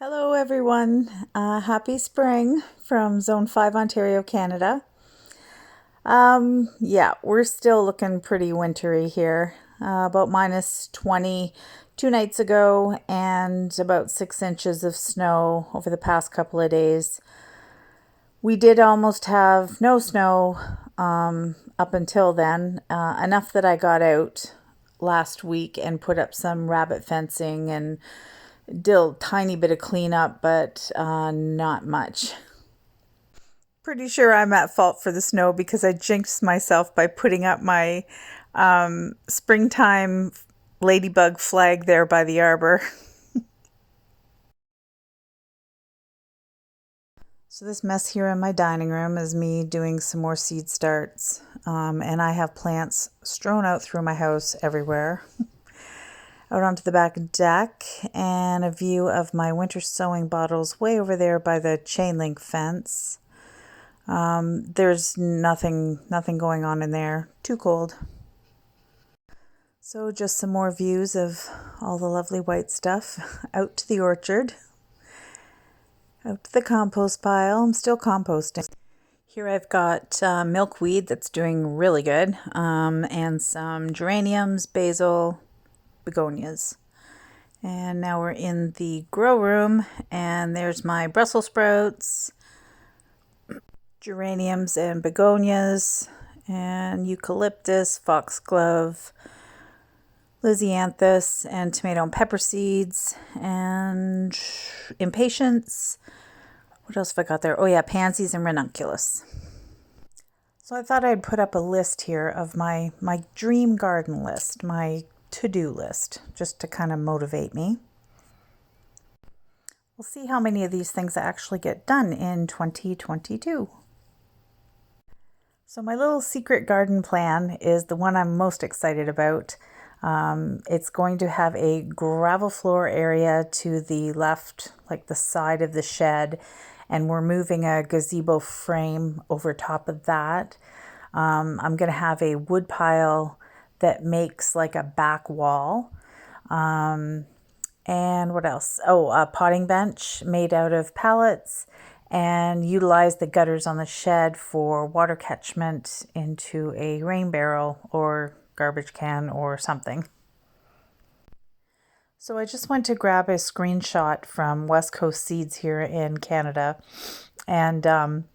Hello, everyone. Happy spring from Zone 5, Ontario, Canada. Yeah, we're still looking pretty wintry here. About minus 20 2 nights ago, and about 6 inches of snow over the past couple of days. We did almost have no snow up until then, enough that I got out last week and put up some rabbit fencing and did a tiny bit of cleanup, but not much. Pretty sure I'm at fault for the snow because I jinxed myself by putting up my springtime ladybug flag there by the arbor. So this mess here in my dining room is me doing some more seed starts. And I have plants strewn out through my house everywhere. Out onto the back deck, and a view of my winter sowing bottles way over there by the chain link fence. There's nothing going on in there. Too cold. So just some more views of all the lovely white stuff out to the orchard. Out to the compost pile. I'm still composting. Here I've got milkweed that's doing really good, and some geraniums, basil, begonias. And now we're in the grow room, and there's my Brussels sprouts, geraniums and begonias, and eucalyptus, foxglove, lisianthus, and tomato and pepper seeds, and impatiens. What else have I got there? Oh yeah, pansies and ranunculus. So I thought I'd put up a list here of my dream garden list, my to-do list, just to kind of motivate me. We'll see how many of these things I actually get done in 2022. So my little secret garden plan is the one I'm most excited about. It's going to have a gravel floor area to the left, like the side of the shed, and we're moving a gazebo frame over top of that. I'm going to have a wood pile that makes like a back wall. And what else? Oh, a potting bench made out of pallets, and utilize the gutters on the shed for water catchment into a rain barrel or garbage can or something. So I just went to grab a screenshot from West Coast Seeds here in Canada, and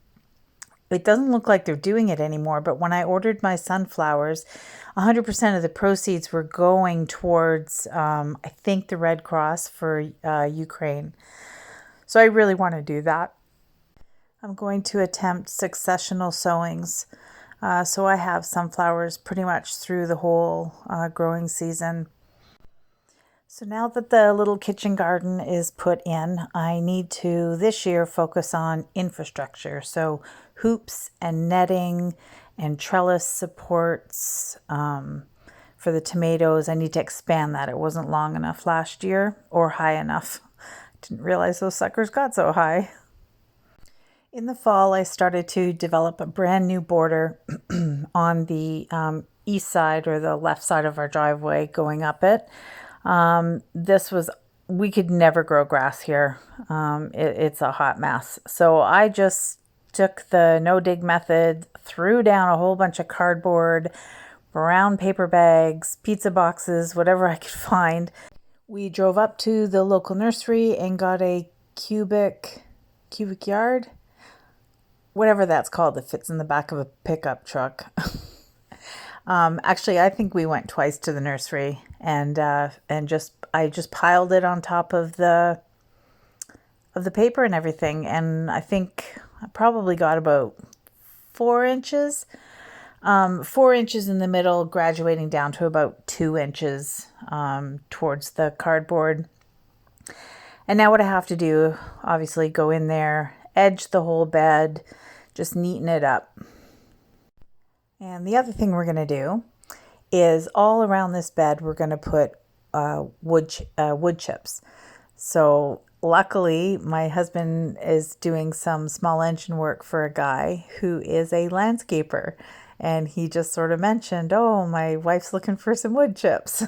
it doesn't look like they're doing it anymore, but when I ordered my sunflowers, 100% of the proceeds were going towards, I think, the Red Cross for Ukraine. So I really want to do that. I'm going to attempt successional sowings. So I have sunflowers pretty much through the whole growing season. So now that the little kitchen garden is put in, I need to this year focus on infrastructure. So hoops and netting and trellis supports for the tomatoes. I need to expand that. It wasn't long enough last year or high enough. Didn't realize those suckers got so high. In the fall, I started to develop a brand new border on the east side or the left side of our driveway going up it. We could never grow grass here. It's a hot mess. So I just took the no-dig method, threw down a whole bunch of cardboard, brown paper bags, pizza boxes, whatever I could find. We drove up to the local nursery and got a cubic yard, whatever that's called, that fits in the back of a pickup truck. Actually, I think we went twice to the nursery, and I just piled it on top of the paper and everything, and I think I probably got about 4 inches. 4 inches in the middle, graduating down to about 2 inches towards the cardboard. And now what I have to do, obviously, go in there, edge the whole bed, just neaten it up. And the other thing we're going to do is all around this bed, we're going to put wood chips. So luckily, my husband is doing some small engine work for a guy who is a landscaper. And he just sort of mentioned, oh, my wife's looking for some wood chips.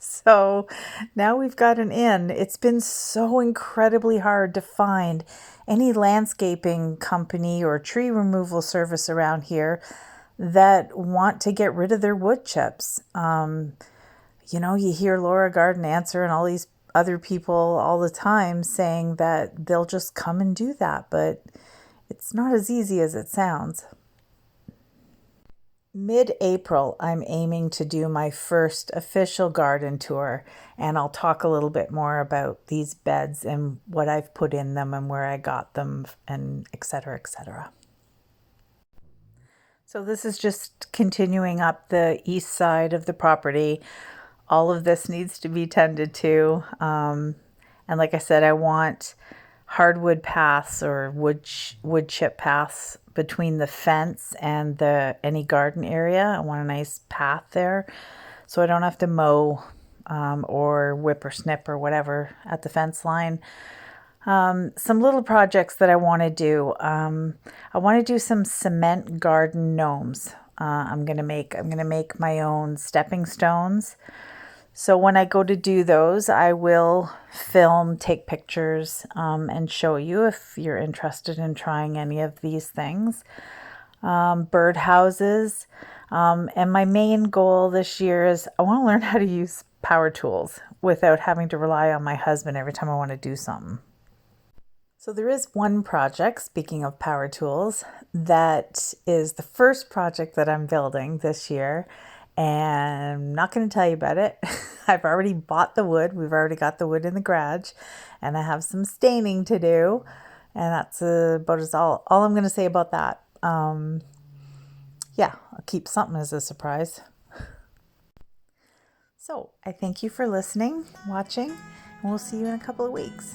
So now we've got an inn. It's been so incredibly hard to find any landscaping company or tree removal service around here that want to get rid of their wood chips. You hear Laura Garden Answer and all these other people all the time saying that they'll just come and do that, but it's not as easy as it sounds. Mid-April, I'm aiming to do my first official garden tour, and I'll talk a little bit more about these beds and what I've put in them and where I got them and etc., etc. So this is just continuing up the east side of the property. All of this needs to be tended to. And like I said, I want hardwood paths or wood chip paths between the fence and any garden area. I want a nice path there so I don't have to mow or whip or snip or whatever at the fence line. Some little projects that I want to do. I want to do some cement garden gnomes. I'm gonna make my own stepping stones. So when I go to do those, I will film, take pictures, and show you if you're interested in trying any of these things. Bird houses. And my main goal this year is I want to learn how to use power tools without having to rely on my husband every time I want to do something. So there is one project, speaking of power tools, that is the first project that I'm building this year. And I'm not going to tell you about it. I've already bought the wood. We've already got the wood in the garage. And I have some staining to do. And that's about all I'm going to say about that. Yeah, I'll keep something as a surprise. So I thank you for listening, watching, and we'll see you in a couple of weeks.